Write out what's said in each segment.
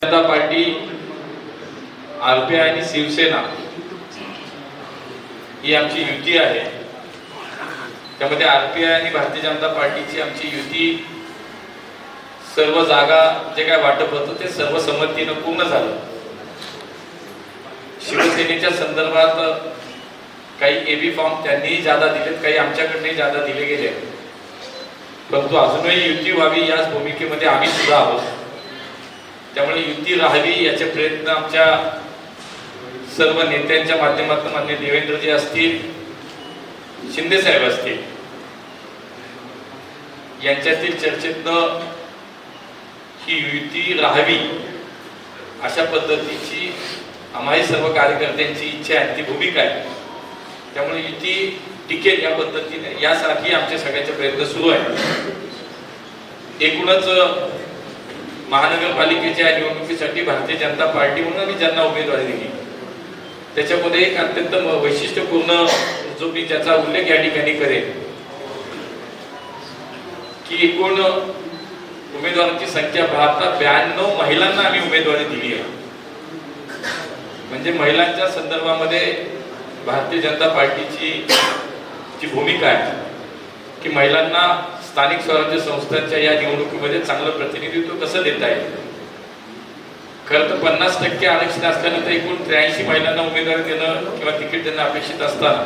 जनता party, RPI आणि शिवसेना ही आमची युती आहे। त्यामध्ये आरपीआय आणि भारतीय जनता पार्टीची आमची युती सर्व जागा जे काय वाटप होतं ते सर्व संमतीने पूर्ण झालं। शिवसेनेच्या संदर्भात काही एबी फॉर्म त्यांनी जादा दिलेत, काही आमच्याकडे जादा दिले गेले, परंतु अजूनही युती व्हावी याच भूमिकेमध्ये आम्ही सुद्धा आहोत। त्यामुळे युती राहावी याचे प्रयत्न आमच्या सर्व नेत्यांच्या माध्यमातून माननीय देवेंद्रजी असतील, शिंदे साहेब असतील, यांच्यातील चर्चेतनं ही युती राहावी अशा पद्धतीची आम्ही सर्व कार्यकर्त्यांची इच्छा आहे, ती भूमिका आहे। त्यामुळे युती टिकेल या पद्धतीने यासाठी आमचे सगळ्यांचे प्रयत्न सुरू आहेत। एकूणच महानगरपालिकेच्या निवडणुकीसाठी भारतीय जनता पार्टी म्हणून आम्ही ज्यांना उमेदवारी दिली त्याच्यामध्ये एक अत्यंत वैशिष्ट्यपूर्ण जो मी ज्याचा उल्लेख या ठिकाणी करेन की एकूण उमेदवारांची संख्या पाहता 92 महिलांना आम्ही उमेदवारी दिली आहे। म्हणजे महिलांच्या संदर्भामध्ये भारतीय जनता पार्टीची जी भूमिका आहे की महिलांना स्थानिक स्वराज्य संस्थांच्या या निवडणुकीमध्ये चांगलं प्रतिनिधित्व कसं देता येईल। खरं तर 50% आरक्षण असल्यानंतर एकूण 83 महिलांना उमेदवारी देणं किंवा तिकीट देणं अपेक्षित असताना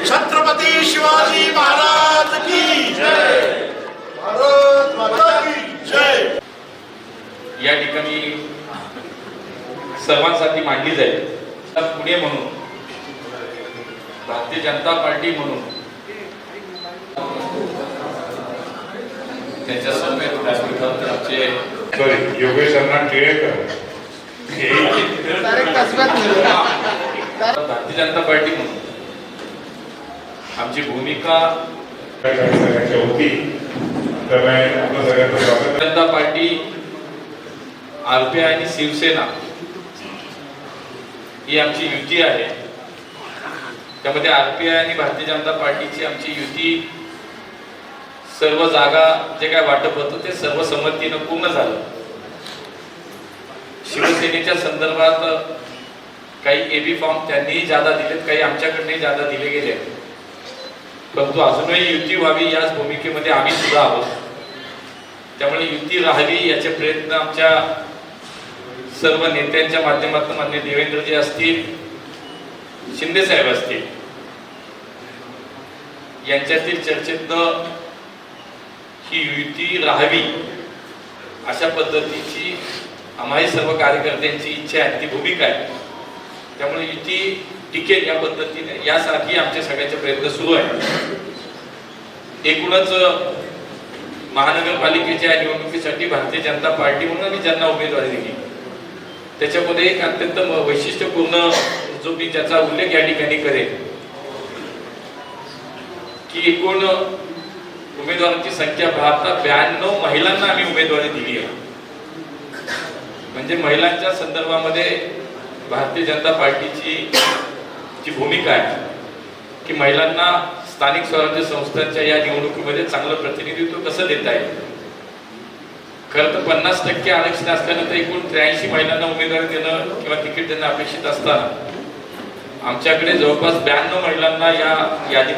छत्रपती शिवाजी महाराज की जय, भारत माता की जय या ठिकाणी सर्वांसाठी मांडली जाईल। पुणे म्हणून, भारतीय जनता पार्टी म्हणून त्यांच्या समेत आमचे योगेश अण्णा टिळेकर भारतीय जनता पार्टी म्हणून आमची भूमिका होती। जनता पार्टी, आरपीआय आणि शिवसेना ही आमची युती आहे। त्यामध्ये आरपीआय आणि भारतीय जनता पार्टीची आमची युती सर्व जागा जे काय वाटप होतं ते सर्व संमतीने पूर्ण झालं। शिवसेनेच्या संदर्भात काही एबी फॉर्म त्यांनी जादा दिलेत, काही आमच्याकडे जादा दिले गेले, परंतु अजूनही युती व्हावी याच भूमिकेमध्ये आम्ही सुद्धा आहोत। त्यामुळे युती राहावी याचे प्रयत्न आमच्या सर्व नेत्यांच्या माध्यमातून माननीय देवेंद्रजी असतील, शिंदे साहेब असतील, यांच्यातील चर्चेतनं ही युती राहावी अशा पद्धतीची आम्ही सर्व कार्यकर्त्यांची इच्छा आहे, ती भूमिका आहे। त्यामुळे युती टिकेल या पद्धतीने यासाठी आमचे सगळ्यांचे प्रयत्न सुरू आहेत। एकूणच महानगरपालिकेच्या निवडणुकीसाठी भारतीय जनता पार्टी म्हणून आम्ही ज्यांना उमेदवारी दिली त्याच्यामध्ये एक अत्यंत वैशिष्ट्यपूर्ण जो मी ज्याचा उल्लेख या ठिकाणी करेन की एकूण उमेदवारांची संख्या पाहता 92 महिलांना आम्ही उमेदवारी दिली आहे। म्हणजे महिलांच्या संदर्भामध्ये भारतीय जनता पार्टीची जी भूमिका आहे की महिलांना स्थानिक स्वराज्य संस्थांच्या या निवडणुकीमध्ये चांगलं प्रतिनिधित्व कसं देता येईल। खरं तर 50% आरक्षण असल्यानंतर एकूण 83 महिलांना उमेदवारी देणं किंवा तिकीट देणं अपेक्षित असताना आमच्याकडे जवळपास 92 महिलांना या यादीमध्ये